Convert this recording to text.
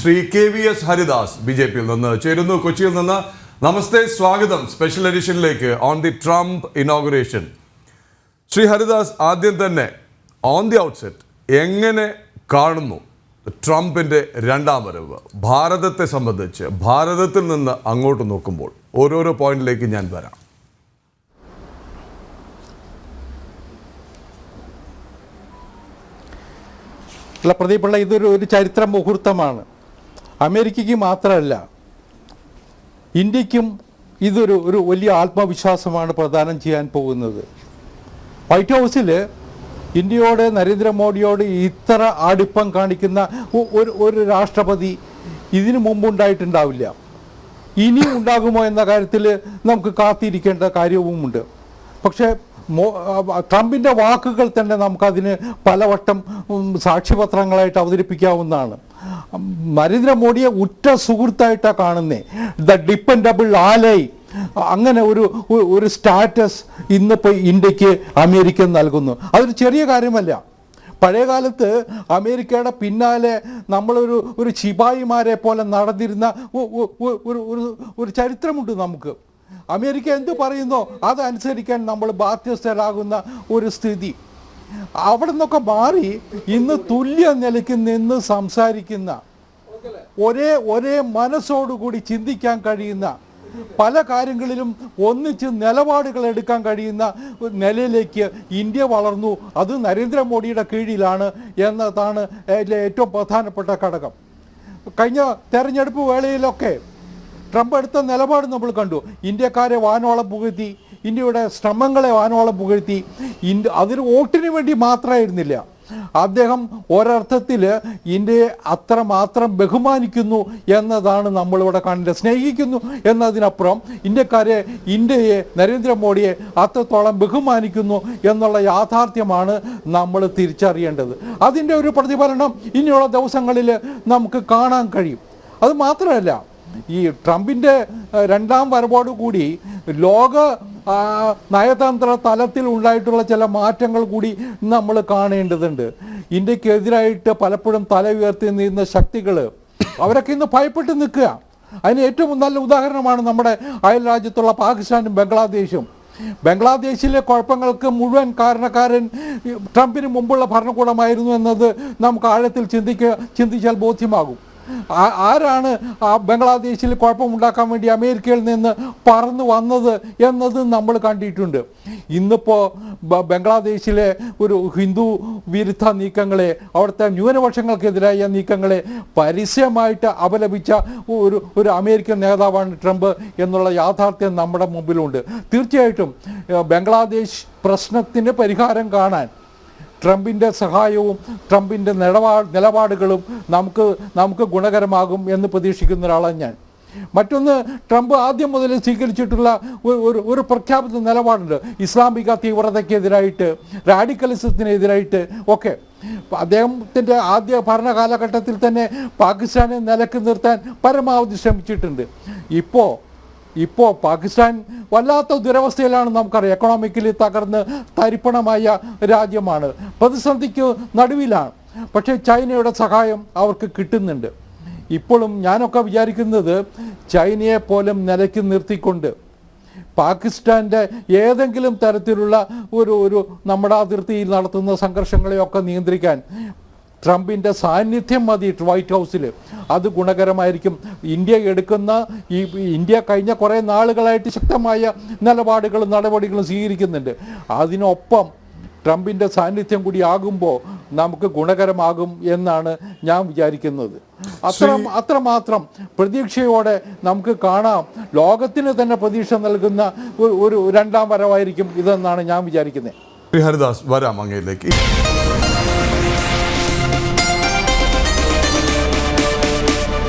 Shri KVS Haridas BJP യിൽ നിന്ന് ചേരുന്നു, കൊച്ചിയിൽ നിന്ന്. നമസ്തേ, സ്വാഗതം സ്പെഷ്യൽ എഡിഷനിലേക്ക് on the Trump inauguration. Shri Haridas, ആദ്യം തന്നെ ഓൺ ദി ഔട്ട്സെറ്റ് എങ്ങനെ കാണുന്നു ട്രംപിൻ്റെ രണ്ടാം വരവ് ഭാരതത്തെ സംബന്ധിച്ച്? ഭാരതത്തിൽ നിന്ന് അങ്ങോട്ട് നോക്കുമ്പോൾ ഓരോരോ പോയിന്റിലേക്ക് ഞാൻ വരാം. അല്ല പ്രദീപുള്ള, ഇതൊരു ചരിത്ര മുഹൂർത്തമാണ്. അമേരിക്കയ്ക്ക് മാത്രമല്ല, ഇന്ത്യക്കും ഒരു വലിയ ആത്മവിശ്വാസമാണ് പ്രദാനം ചെയ്യാൻ പോകുന്നത്. വൈറ്റ് ഹൗസിൽ ഇന്ത്യയോട്, നരേന്ദ്രമോദിയോട് ഇത്ര അടുപ്പം കാണിക്കുന്ന ഒരു രാഷ്ട്രപതി ഇതിനു മുമ്പുണ്ടായിട്ടുണ്ടാവില്ല. ഇനിയും ഉണ്ടാകുമോ എന്ന കാര്യത്തിൽ നമുക്ക് കാത്തിരിക്കേണ്ട കാര്യവുമുണ്ട്. പക്ഷേ ട്രംപിൻ്റെ വാക്കുകൾ തന്നെ നമുക്കതിന് പലവട്ടം സാക്ഷ്യപത്രങ്ങളായിട്ട് അവതരിപ്പിക്കാവുന്നതാണ്. നരേന്ദ്രമോദിയെ ഉറ്റ സുഹൃത്തായിട്ടാണ് കാണുന്നത്. ദ ഡിപ്പെൻഡബിൾ ആലൈ, അങ്ങനെ ഒരു സ്റ്റാറ്റസ് ഇന്നിപ്പോൾ ഇന്ത്യക്ക് അമേരിക്ക നൽകുന്നു. അതൊരു ചെറിയ കാര്യമല്ല. പഴയ കാലത്ത് അമേരിക്കയുടെ പിന്നാലെ നമ്മളൊരു ശിപായിമാരെ പോലെ നടന്നിരുന്ന ഒരു ചരിത്രമുണ്ട് നമുക്ക്. അമേരിക്ക എന്ത് പറയുന്നോ അതനുസരിക്കാൻ നമ്മൾ ബാധ്യസ്ഥരാകുന്ന ഒരു സ്ഥിതി. അവിടെ നിന്നൊക്കെ മാറി ഇന്ന് തുല്യ നിലയ്ക്ക് നിന്ന് സംസാരിക്കുന്ന, ഒരേ മനസ്സോടുകൂടി ചിന്തിക്കാൻ കഴിയുന്ന, പല കാര്യങ്ങളിലും ഒന്നിച്ച് നിലപാടുകൾ എടുക്കാൻ കഴിയുന്ന നിലയിലേക്ക് ഇന്ത്യ വളർന്നു. അത് നരേന്ദ്രമോദിയുടെ കീഴിലാണ് എന്നതാണ് ഏറ്റവും പ്രധാനപ്പെട്ട ഘടകം. കഴിഞ്ഞ തെരഞ്ഞെടുപ്പ് വേളയിലൊക്കെ ട്രംപ് എടുത്ത നിലപാട് നമ്മൾ കണ്ടു. ഇന്ത്യക്കാരെ വാനോളം പുകഴ്ത്തി, ഇന്ത്യയുടെ ശ്രമങ്ങളെ വാനോളം പുകഴ്ത്തി. അതൊരു വോട്ടിന് വേണ്ടി മാത്രമായിരുന്നില്ല. അദ്ദേഹം ഒരർത്ഥത്തിൽ ഇന്ത്യയെ അത്രമാത്രം ബഹുമാനിക്കുന്നു എന്നതാണ് നമ്മളിവിടെ കാണേണ്ടത്. സ്നേഹിക്കുന്നു എന്നതിനപ്പുറം ഇന്ത്യയെ, നരേന്ദ്രമോദിയെ അത്രത്തോളം ബഹുമാനിക്കുന്നു എന്നുള്ള യാഥാർത്ഥ്യമാണ് നമ്മൾ തിരിച്ചറിയേണ്ടത്. അതിൻ്റെ ഒരു പ്രതിഫലനം ഇനിയുള്ള ദിവസങ്ങളിൽ നമുക്ക് കാണാൻ കഴിയും. അത് മാത്രമല്ല, ഈ ട്രംപിൻ്റെ രണ്ടാം വരവോടുകൂടി ലോക നയതന്ത്ര തലത്തിൽ ഉണ്ടായിട്ടുള്ള ചില മാറ്റങ്ങൾ കൂടി നമ്മൾ കാണേണ്ടതുണ്ട്. ഇന്ത്യക്കെതിരായിട്ട് പലപ്പോഴും തല ഉയർത്തി നിന്ന ശക്തികൾ, അവരൊക്കെ ഇന്ന് ഭയപ്പെട്ട് നിൽക്കുക. അതിന് ഏറ്റവും നല്ല ഉദാഹരണമാണ് നമ്മുടെ അയൽ രാജ്യത്തുള്ള പാകിസ്ഥാനും ബംഗ്ലാദേശും. ബംഗ്ലാദേശിലെ കുഴപ്പങ്ങൾക്ക് മുഴുവൻ കാരണക്കാരൻ ട്രംപിന് മുമ്പുള്ള ഭരണകൂടമായിരുന്നു എന്നത് നമുക്ക് ആഴത്തിൽ ചിന്തിച്ചാൽ ബോധ്യമാകും. ആരാണ് ആ ബംഗ്ലാദേശിൽ കുഴപ്പമുണ്ടാക്കാൻ വേണ്ടി അമേരിക്കയിൽ നിന്ന് പറന്നു വന്നത് എന്നത് നമ്മൾ കണ്ടിട്ടുണ്ട്. ഇന്നിപ്പോൾ ബംഗ്ലാദേശിലെ ഒരു ഹിന്ദു വിരുദ്ധ നീക്കങ്ങളെ, അവിടുത്തെ ന്യൂനപക്ഷങ്ങൾക്കെതിരായ നീക്കങ്ങളെ പരസ്യമായിട്ട് അപലപിച്ച ഒരു അമേരിക്കൻ നേതാവാണ് ട്രംപ് എന്നുള്ള യാഥാർത്ഥ്യം നമ്മുടെ മുമ്പിലുണ്ട്. തീർച്ചയായിട്ടും ബംഗ്ലാദേശ് പ്രശ്നത്തിന് പരിഹാരം കാണാൻ ട്രംപിൻ്റെ സഹായവും ട്രംപിൻ്റെ നിലപാടുകളും നമുക്ക് ഗുണകരമാകും എന്ന് പ്രതീക്ഷിക്കുന്ന ഒരാളാണ് ഞാൻ. മറ്റൊന്ന്, ട്രംപ് ആദ്യം മുതൽ സ്വീകരിച്ചിട്ടുള്ള ഒരു പ്രഖ്യാപിത നിലപാടുണ്ട്. ഇസ്ലാമിക തീവ്രതയ്ക്കെതിരായിട്ട്, റാഡിക്കലിസത്തിനെതിരായിട്ട് ഒക്കെ. അദ്ദേഹത്തിൻ്റെ ആദ്യ ഭരണകാലഘട്ടത്തിൽ തന്നെ പാകിസ്ഥാനെ നിലക്ക് നിർത്താൻ പരമാവധി ശ്രമിച്ചിട്ടുണ്ട്. ഇപ്പോൾ പാകിസ്ഥാൻ വല്ലാത്ത ദുരവസ്ഥയിലാണ്. നമുക്കറിയാം, എക്കണോമിക്കലി തകർന്ന് തരിപ്പണമായ രാജ്യമാണ്, പ്രതിസന്ധിക്ക് നടുവിലാണ്. പക്ഷേ ചൈനയുടെ സഹായം അവർക്ക് കിട്ടുന്നുണ്ട്. ഇപ്പോഴും ഞാനൊക്കെ വിചാരിക്കുന്നത്, ചൈനയെ പോലും നിലയ്ക്ക് നിർത്തിക്കൊണ്ട് പാകിസ്ഥാൻ്റെ ഏതെങ്കിലും തരത്തിലുള്ള ഒരു നമ്മുടെ അതിർത്തിയിൽ നടത്തുന്ന സംഘർഷങ്ങളെയൊക്കെ നിയന്ത്രിക്കാൻ ട്രംപിൻ്റെ സാന്നിധ്യം മതി വൈറ്റ് ഹൗസിൽ. അത് ഗുണകരമായിരിക്കും. ഇന്ത്യ കഴിഞ്ഞ കുറേ നാളുകളായിട്ട് ശക്തമായ നിലപാടുകളും നടപടികളും സ്വീകരിക്കുന്നുണ്ട്. അതിനൊപ്പം ട്രംപിൻ്റെ സാന്നിധ്യം കൂടി ആകുമ്പോൾ നമുക്ക് ഗുണകരമാകും എന്നാണ് ഞാൻ വിചാരിക്കുന്നത്. അത്രമാത്രം പ്രതീക്ഷയോടെ നമുക്ക് കാണാം. ലോകത്തിന് തന്നെ പ്രതീക്ഷ നൽകുന്ന ഒരു രണ്ടാം വരവായിരിക്കും ഇതെന്നാണ് ഞാൻ വിചാരിക്കുന്നത്. ഹരിദാസ്, വരാം അങ്ങയിലേക്ക്.